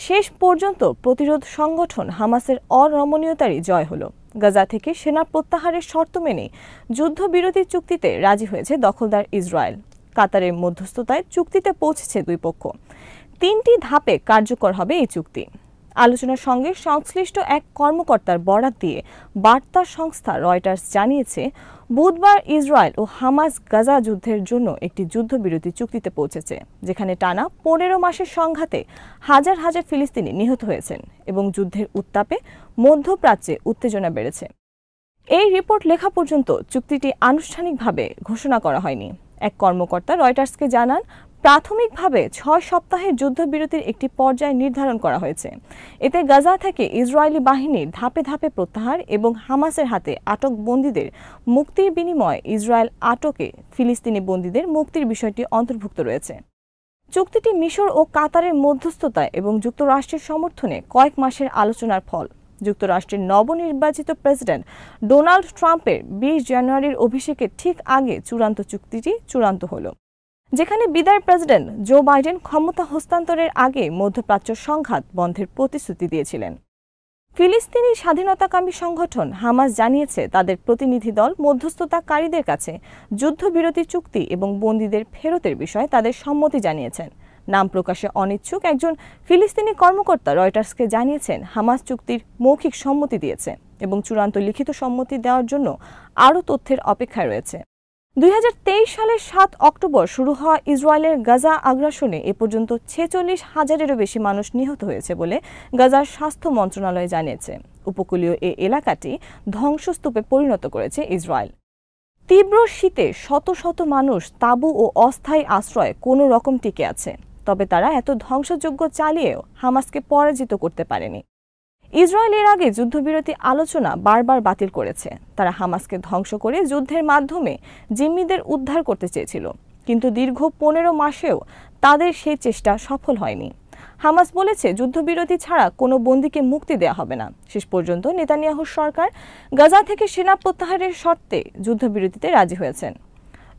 শেষ পর্যন্ত প্রতিরোধ সংগঠন হামাসের অনমনীয়তারই জয় হলো। গাজা থেকে সেনা প্রত্যাহারের শর্ত মেনে যুদ্ধবিরতি চুক্তিতে রাজি হয়েছে দখলদার ইসরায়েল। কাতারের মধ্যস্থতায় চুক্তিতে পৌঁছেছে দুই পক্ষ। 3টি ধাপে কার্যকর হবে এই চুক্তি। আলোচনার সঙ্গে সংশ্লিষ্ট এক কর্মকর্তার বরাত দিয়ে বার্তা সংস্থা রয়টার্স জানিয়েছে, বুধবার ইসরায়েল ও হামাস গাজা যুদ্ধের জন্য একটি যুদ্ধবিরতি চুক্তিতে পৌঁছেছে, যেখানে টানা 15 মাসের সংঘাতে হাজার হাজার ফিলিস্তিনি নিহত হয়েছেন এবং যুদ্ধের উত্তাপে মধ্যপ্রাচ্যে উত্তেজনা বেড়েছে। এই রিপোর্ট লেখা পর্যন্ত চুক্তিটি আনুষ্ঠানিকভাবে ঘোষণা করা হয়নি। এক কর্মকর্তা রয়টার্সকে জানান, প্রাথমিকভাবে 6 সপ্তাহের যুদ্ধবিরতির একটি পর্যায় নির্ধারণ করা হয়েছে। এতে গাজা থেকে ইসরায়েলি বাহিনীর ধাপে ধাপে প্রত্যাহার এবং হামাসের হাতে আটক বন্দীদের মুক্তির বিনিময়ে ইসরায়েল আটকে ফিলিস্তিনি বন্দীদের মুক্তির বিষয়টি অন্তর্ভুক্ত রয়েছে। চুক্তিটি মিশর ও কাতারের মধ্যস্থতায় এবং যুক্তরাষ্ট্রের সমর্থনে কয়েক মাসের আলোচনার ফল। যুক্তরাষ্ট্রের নবনির্বাচিত প্রেসিডেন্ট ডোনাল্ড ট্রাম্পের 20 জানুয়ারির অভিষেকের ঠিক আগে চুক্তিটি চূড়ান্ত হলো, যেখানে বিদায়ী প্রেসিডেন্ট জো বাইডেন ক্ষমতা হস্তান্তরের আগে মধ্যপ্রাচ্য সংঘাত বন্ধের প্রতিশ্রুতি দিয়েছিলেন। ফিলিস্তিনি স্বাধীনতাকামী সংগঠন হামাস জানিয়েছে, তাদের প্রতিনিধি দল মধ্যস্থতাকারীদের কাছে যুদ্ধবিরতি চুক্তি এবং বন্দীদের ফেরতের বিষয়ে তাদের সম্মতি জানিয়েছেন। নাম প্রকাশে অনিচ্ছুক একজন ফিলিস্তিনি কর্মকর্তা রয়টার্সকে জানিয়েছেন, হামাস চুক্তির মৌখিক সম্মতি দিয়েছে এবং চূড়ান্ত লিখিত সম্মতি দেওয়ার জন্য আরও তথ্যের অপেক্ষায় রয়েছে। 2023 সালের 7 অক্টোবর শুরু হওয়া ইসরায়েলের গাজা আগ্রাসনে এ পর্যন্ত 46,000-এরও বেশি মানুষ নিহত হয়েছে বলে গাজার স্বাস্থ্য মন্ত্রণালয় জানিয়েছে। উপকূলীয় এ এলাকাটি ধ্বংসস্তূপে পরিণত করেছে ইসরায়েল। তীব্র শীতে শত শত মানুষ তাঁবু ও অস্থায়ী আশ্রয়ে কোনো রকম টিকে আছে, তবে তারা এত ধ্বংসযজ্ঞ চালিয়েও হামাসকে পরাজিত করতে পারেনি। ইসরায়েল এর আগে যুদ্ধবিরতি আলোচনা বারবার বাতিল করেছে। তারা হামাসকে ধ্বংস করে যুদ্ধের মাধ্যমে জিম্মিদের উদ্ধার করতে চেয়েছিল, কিন্তু দীর্ঘ 15 মাসেও তাদের সেই চেষ্টা সফল হয়নি। হামাস বলেছে, যুদ্ধবিরতি ছাড়া কোনো বন্দীকে মুক্তি দেওয়া হবে না। শেষ পর্যন্ত নেতানিয়াহুর সরকার গাজা থেকে সেনা প্রত্যাহারের শর্তে যুদ্ধবিরতিতে রাজি হয়েছেন।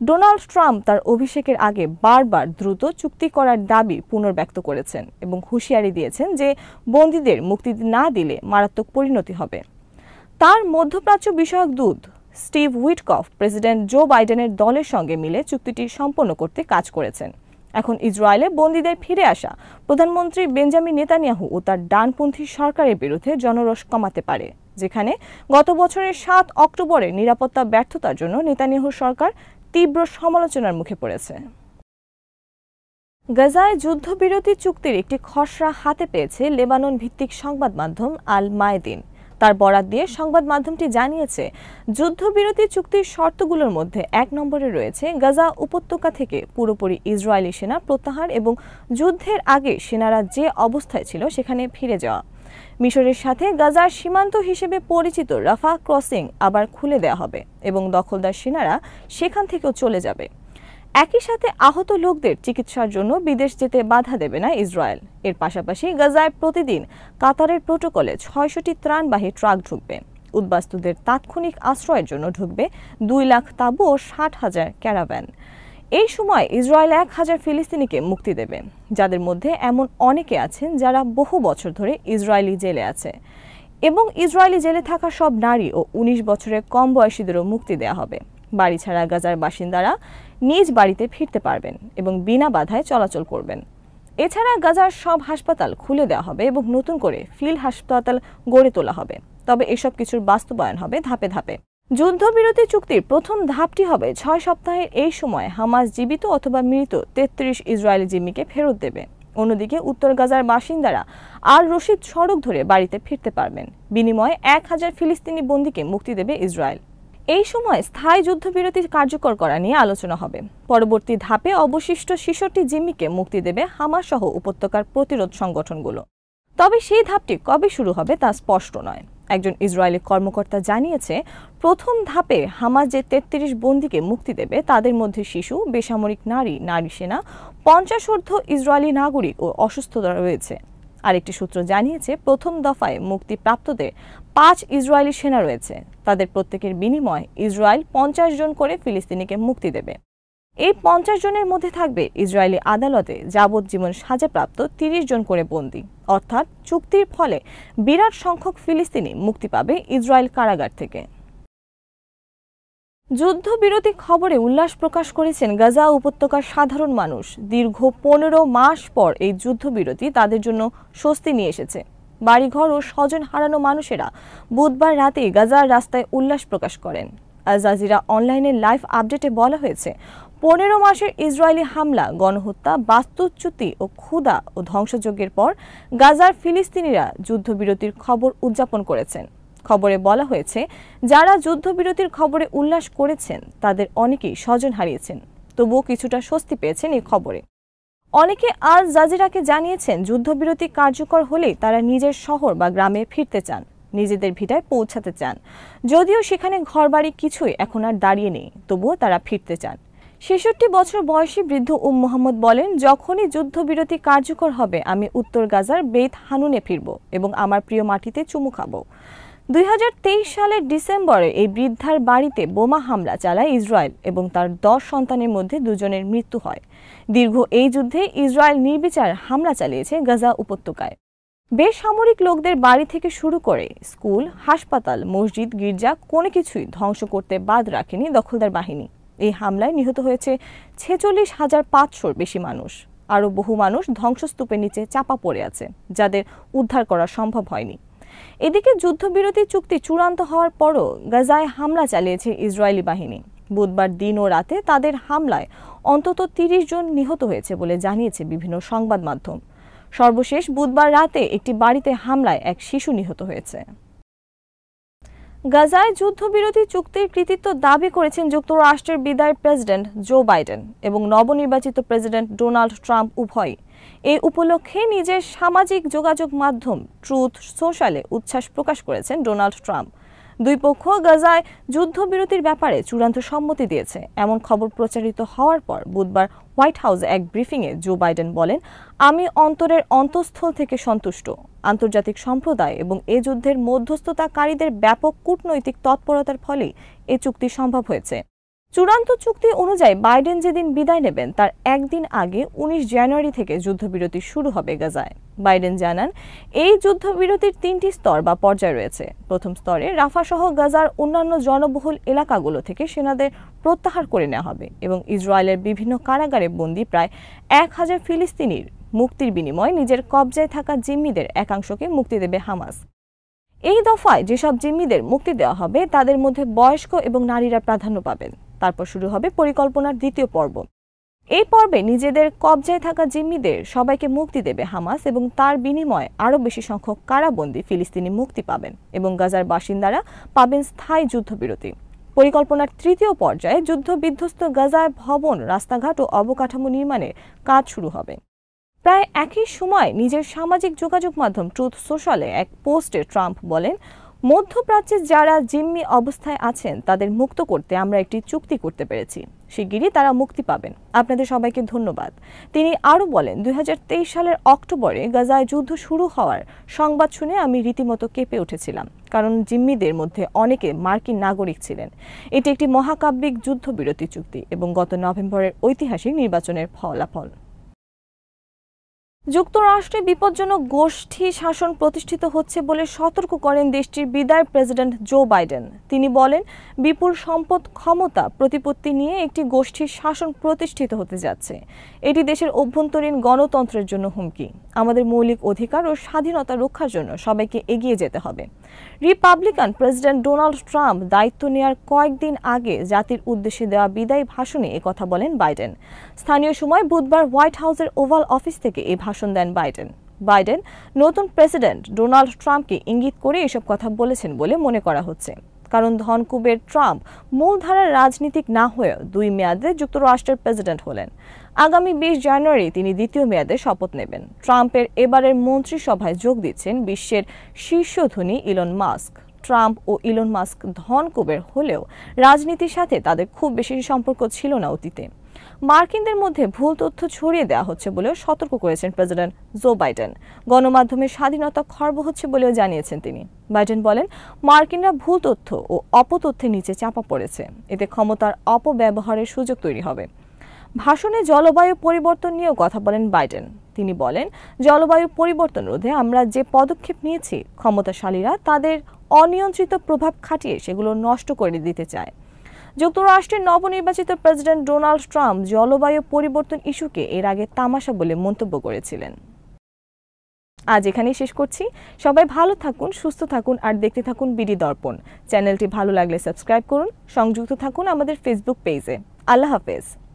ডোনাল্ড ট্রাম্প তার অভিষেকের আগে বারবার দ্রুত চুক্তি করার দাবি পুনর্ব্যক্ত করেছেন এবং হুঁশিয়ারি দিয়েছেন যে বন্দীদের মুক্তি না দিলে মারাত্মক পরিণতি হবে। তার মধ্যপ্রাচ্য বিষয়ক দূত স্টিভ উইটকফ প্রেসিডেন্ট জো বাইডেনের দলের সঙ্গে মিলে চুক্তিটি সম্পন্ন করতে কাজ করেছেন। এখন ইসরায়েলে বন্দীদের ফিরে আসা প্রধানমন্ত্রী বেঞ্জামিন নেতানিয়াহু ও তার ডানপন্থী সরকারের বিরুদ্ধে জনরোষ কমাতে পারে, যেখানে গত বছরের 7 অক্টোবরের নিরাপত্তা ব্যর্থতার জন্য নেতানিয়াহুর সরকার তীব্র সমালোচনার মুখে পড়েছে। গাজায় যুদ্ধবিরতি চুক্তির একটি খসড়া হাতে পেয়েছে লেবানন ভিত্তিক সংবাদ মাধ্যম আল মায়দিন। তার বরাত দিয়ে সংবাদ মাধ্যমটি জানিয়েছে, যুদ্ধবিরতি চুক্তির শর্তগুলোর মধ্যে 1 নম্বরে রয়েছে গাজা উপত্যকা থেকে পুরোপুরি ইসরায়েলি সেনা প্রত্যাহার এবং যুদ্ধের আগে সেনারা যে অবস্থায় ছিল সেখানে ফিরে যাওয়া। মিশরের সাথে গাজার সীমান্ত হিসেবে পরিচিত রাফা ক্রসিং আবার খুলে দেওয়া হবে এবং দখলদার সেনারা সেখান থেকেও চলে যাবে। একই সাথে আহত লোকদের চিকিৎসার জন্য বিদেশ যেতে বাধা দেবে না ইসরায়েল। এর পাশাপাশি গাজায় প্রতিদিন কাতারের প্রোটোকলে 600টি ত্রাণবাহী ট্রাক ঢুকবে। উদ্বাস্তুদের তাৎক্ষণিক আশ্রয়ের জন্য ঢুকবে 2 লাখ তাঁবু ও 60,000 ক্যারাভ্যান। এই সময় ইসরায়েল 1,000 ফিলিস্তিনিকে মুক্তি দেবে, যাদের মধ্যে এমন অনেকে আছেন যারা বহু বছর ধরে ইসরায়েলি জেলে আছে, এবং ইসরায়েলি জেলে থাকা সব নারী ও 19 বছরের কম বয়সীদেরও মুক্তি দেওয়া হবে। বাড়ি ছাড়া গাজার বাসিন্দারা নিজ বাড়িতে ফিরতে পারবেন এবং বিনা বাধায় চলাচল করবেন। এছাড়া গাজার সব হাসপাতাল খুলে দেওয়া হবে এবং নতুন করে ফিল্ড হাসপাতাল গড়ে তোলা হবে। তবে এসব কিছুর বাস্তবায়ন হবে ধাপে ধাপে। যুদ্ধবিরতি চুক্তির প্রথম ধাপটি হবে 6 সপ্তাহের এই সময় হামাস জীবিত অথবা মৃত 33 ইসরায়েলি জিম্মিকে ফেরত দেবে। অন্যদিকে উত্তর গাজার বাসিন্দারা আর রশিদ সড়ক ধরে বাড়িতে ফিরতে পারবেন। বিনিময়ে 1000 ফিলিস্তিনি বন্দীকে মুক্তি দেবে ইসরায়েল। এই সময় স্থায়ী যুদ্ধবিরতি কার্যকর করা নিয়ে আলোচনা হবে। পরবর্তী ধাপে অবশিষ্ট 66টি জিম্মিকে মুক্তি দেবে হামাস সহ উপত্যকার প্রতিরোধ সংগঠনগুলো। তবে সেই ধাপটি কবে শুরু হবে তা স্পষ্ট নয়। একজন ইসরায়েলি কর্মকর্তা জানিয়েছে, প্রথম ধাপে হামাস যে 33 বন্দীকে মুক্তি দেবে তাদের মধ্যে শিশু, বেসামরিক নারী, নারী সেনা, 50 ঊর্ধ্ব ইসরায়েলি নাগরিক ও অসুস্থতা রয়েছে। আরেকটি সূত্র জানিয়েছে, প্রথম দফায় মুক্তিপ্রাপ্তদের 5 ইসরায়েলি সেনা রয়েছে। তাদের প্রত্যেকের বিনিময়ে ইসরায়েল 50 জন করে ফিলিস্তিনিকে মুক্তি দেবে। এই 50 জনের মধ্যে থাকবে ইসরায়েলি আদালতে যাবজ্জীবন সাজাপ্রাপ্ত 30 জন করে বন্দী, অর্থাৎ চুক্তির ফলে বিরাট সংখ্যক ফিলিস্তিনি মুক্তি পাবে ইসরায়েল কারাগার থেকে। যুদ্ধবিরতি খবরে উল্লাস প্রকাশ করেছেন গাজা উপত্যকার সাধারণ মানুষ। দীর্ঘ 15 মাস পর এই যুদ্ধবিরতি তাদের জন্য স্বস্তি নিয়ে এসেছে। বাড়িঘর ও স্বজন হারানো মানুষেরা বুধবার রাতে গাজার রাস্তায় উল্লাস প্রকাশ করেন। আল জাজিরা অনলাইনের লাইভ আপডেটে বলা হয়েছে, 15 মাসের ইসরায়েলি হামলা, গণহত্যা, বাস্তুচ্যুতি ও ক্ষুধা ও ধ্বংসযজ্ঞের পর গাজার ফিলিস্তিনিরা যুদ্ধবিরতির খবর উদযাপন করেছেন। খবরে বলা হয়েছে, যারা যুদ্ধবিরতির খবরে উল্লাস করেছেন তাদের অনেকেই স্বজন হারিয়েছেন, তবুও কিছুটা স্বস্তি পেয়েছেন এই খবরে। অনেকে আল জাজিরাকে জানিয়েছেন, যুদ্ধবিরতি কার্যকর হলেই তারা নিজের শহর বা গ্রামে ফিরতে চান, নিজেদের ভিটায় পৌঁছাতে চান। যদিও সেখানে ঘরবাড়ি কিছুই এখন আর দাঁড়িয়ে নেই, তবুও তারা ফিরতে চান। ৬৬ বছর বয়সী বৃদ্ধ মোহাম্মদ বলেন, যখনই যুদ্ধবিরতি কার্যকর হবে আমি উত্তর গাজার বেইত হানুনে ফিরব এবং আমার প্রিয় মাটিতে চুমু খাব। 2023 সালের ডিসেম্বরে এই বৃদ্ধার বাড়িতে বোমা হামলা চালায় ইসরায়েল এবং তার 10 সন্তানের মধ্যে 2 জনের মৃত্যু হয়। দীর্ঘ এই যুদ্ধে ইসরায়েল নির্বিচার হামলা চালিয়েছে গাজা উপত্যকায়। বেসামরিক লোকদের বাড়ি থেকে শুরু করে স্কুল, হাসপাতাল, মসজিদ, গির্জা কোনো কিছুই ধ্বংস করতে বাদ রাখেনি দখলদার বাহিনী। এই হামলায় নিহত হয়েছে 46,500-র বেশি মানুষ। আরও বহু মানুষ ধ্বংসস্তূপের নিচে চাপা পড়ে আছে, যাদের উদ্ধার করা সম্ভব হয়নি। এদিকে যুদ্ধবিরতি চুক্তি চূড়ান্ত হওয়ার পরও গাজায় হামলা চালিয়েছে ইসরায়েলি বাহিনী। বুধবার দিন ও রাতে তাদের হামলায় অন্তত 30 জন নিহত হয়েছে বলে জানিয়েছে বিভিন্ন সংবাদ মাধ্যম। সর্বশেষ বুধবার রাতে একটি বাড়িতে হামলায় এক শিশু নিহত হয়েছে। গাজায় যুদ্ধবিরতি চুক্তির কৃতিত্ব দাবি করেছেন যুক্তরাষ্ট্রের বিদায়ী প্রেসিডেন্ট জো বাইডেন এবং নবনির্বাচিত প্রেসিডেন্ট ডোনাল্ড ট্রাম্প উভয়ই। এই উপলক্ষে নিজের সামাজিক যোগাযোগ মাধ্যম ট্রুথ সোশ্যালে উচ্ছ্বাস প্রকাশ করেছেন ডোনাল্ড ট্রাম্প। দুই পক্ষ গাজায় যুদ্ধবিরতির ব্যাপারে চূড়ান্ত সম্মতি দিয়েছে এমন খবর প্রচারিত হওয়ার পর বুধবার হোয়াইট হাউসে এক ব্রিফিংয়ে জো বাইডেন বলেন, আমি অন্তরের অন্তঃস্থল থেকে সন্তুষ্ট। আন্তর্জাতিক সম্প্রদায় এবং এ যুদ্ধের মধ্যস্থতাকারীদের ব্যাপক কূটনৈতিক তৎপরতার ফলেই এ চুক্তি সম্ভব হয়েছে। চূড়ান্ত চুক্তি অনুযায়ী বাইডেন যেদিন বিদায় নেবেন তার একদিন আগে 19 জানুয়ারি থেকে যুদ্ধবিরতি শুরু হবে গাজায়। বাইডেন জানান, এই যুদ্ধবিরতির 3টি স্তর বা পর্যায় রয়েছে। প্রথম স্তরে রাফা সহ গাজার অন্যান্য জনবহুল এলাকাগুলো থেকে সেনাদের প্রত্যাহার করে নেওয়া হবে এবং ইসরায়েলের বিভিন্ন কারাগারে বন্দী প্রায় 1000 ফিলিস্তিনির মুক্তির বিনিময়ে নিজের কবজায় থাকা জিম্মিদের একাংশকে মুক্তি দেবে হামাস। এই দফায় যেসব জিম্মিদের মুক্তি দেওয়া হবে তাদের মধ্যে বয়স্ক এবং নারীরা প্রাধান্য পাবেন। তারপর শুরু হবে পরিকল্পনার দ্বিতীয় পর্ব। এই পর্বে নিজেদের কবজায় থাকা জিম্মিদের সবাইকে মুক্তি দেবে হামাস এবং তার বিনিময়ে আরও বেশি সংখ্যক কারাবন্দী ফিলিস্তিনি মুক্তি পাবেন এবং গাজার বাসিন্দারা পাবেন স্থায়ী যুদ্ধবিরতি। পরিকল্পনার তৃতীয় পর্যায়ে যুদ্ধবিধ্বস্ত গাজায় ভবন, রাস্তাঘাট ও অবকাঠামো নির্মাণের কাজ শুরু হবে। প্রায় একই সময় নিজের সামাজিক যোগাযোগ মাধ্যম ট্রুথ সোশ্যালে এক পোস্টে ট্রাম্প বলেন, মধ্যপ্রাচ্যে যারা জিম্মি অবস্থায় আছেন তাদের মুক্ত করতে আমরা একটি চুক্তি করতে পেরেছি। শিগগিরই তারা মুক্তি পাবেন। আপনাদের সবাইকে ধন্যবাদ। তিনি আরও বলেন, 2023 সালের অক্টোবরে গাজায় যুদ্ধ শুরু হওয়ার সংবাদ শুনে আমি রীতিমতো কেঁপে উঠেছিলাম, কারণ জিম্মিদের মধ্যে অনেকে মার্কিন নাগরিক ছিলেন। এটি একটি মহাকাব্যিক যুদ্ধবিরতি চুক্তি এবং গত নভেম্বরের ঐতিহাসিক নির্বাচনের ফলাফল। যুক্তরাষ্ট্রে বিপজ্জনক গোষ্ঠী শাসন প্রতিষ্ঠিত হচ্ছে বলে সতর্ক করেন দেশটির বিদায়ী প্রেসিডেন্ট জো বাইডেন। তিনি বলেন, বিপুল সম্পদ, ক্ষমতা, প্রতিপত্তি নিয়ে একটি গোষ্ঠীর শাসন প্রতিষ্ঠিত হতে যাচ্ছে। এটি দেশের অভ্যন্তরীণ গণতন্ত্রের জন্য হুমকি। আমাদের মৌলিক অধিকার ও স্বাধীনতা রক্ষার জন্য সবাইকে এগিয়ে যেতে হবে। রিপাবলিকান প্রেসিডেন্ট ডোনাল্ড ট্রাম্প দায়িত্ব নেওয়ার কয়েকদিন আগে জাতির উদ্দেশ্যে দেওয়া বিদায়ী ভাষণে একথা বলেন বাইডেন। স্থানীয় সময় বুধবার হোয়াইট হাউসের ওভাল অফিস থেকে এই ভাষণ দেন বাইডেন। বাইডেন নতুন প্রেসিডেন্ট ডোনাল্ড ট্রাম্পকে ইঙ্গিত করে এসব কথা বলেছেন বলে মনে করা হচ্ছে, কারণ ধনকুবের ট্রাম্প মূলধারার রাজনীতিক না হয়েও 2 মেয়াদে যুক্তরাষ্ট্রের প্রেসিডেন্ট হলেন। আগামী 20 জানুয়ারি তিনি দ্বিতীয় মেয়াদে শপথ নেবেন। ট্রাম্পের এবারের মন্ত্রিসভায় যোগ দিচ্ছেন বিশ্বের শীর্ষ ধনী ইলন মাস্ক। ট্রাম্প ও ইলন মাস্ক ধনকুবের হলেও রাজনীতির সাথে তাদের খুব বেশি সম্পর্ক ছিল না অতীতে। মার্কিনদের মধ্যে ভুল তথ্য ছড়িয়ে দেওয়া হচ্ছে বলেও সতর্ক করেছেন প্রেসিডেন্ট জো বাইডেন। গণমাধ্যমের স্বাধীনতা খর্ব হচ্ছে বলেও জানিয়েছেন তিনি। বাইডেন বলেন, মার্কিনরা ভুল তথ্য ও অপতথ্যের নিচে চাপা পড়েছে। এতে ক্ষমতার অপব্যবহারের সুযোগ তৈরি হবে। ভাষণে জলবায়ু পরিবর্তন নিয়েও কথা বলেন বাইডেন। তিনি বলেন, জলবায়ু পরিবর্তন রোধে আমরা যে পদক্ষেপ নিয়েছি, ক্ষমতাশালীরা তাদের অনিয়ন্ত্রিত প্রভাব খাটিয়ে সেগুলো নষ্ট করে দিতে চায়। যুক্তরাষ্ট্রের নবনির্বাচিত প্রেসিডেন্ট ডোনাল্ড ট্রাম্প জলবায়ু পরিবর্তন ইস্যুকে এর আগে তামাশা বলে মন্তব্য করেছিলেন। আজ এখানেই শেষ করছি। সবাই ভালো থাকুন, সুস্থ থাকুন আর দেখতে থাকুন বিডি দর্পণ। চ্যানেলটি ভালো লাগলে সাবস্ক্রাইব করুন, সংযুক্ত থাকুন আমাদের ফেসবুক পেজে। আল্লাহ হাফেজ।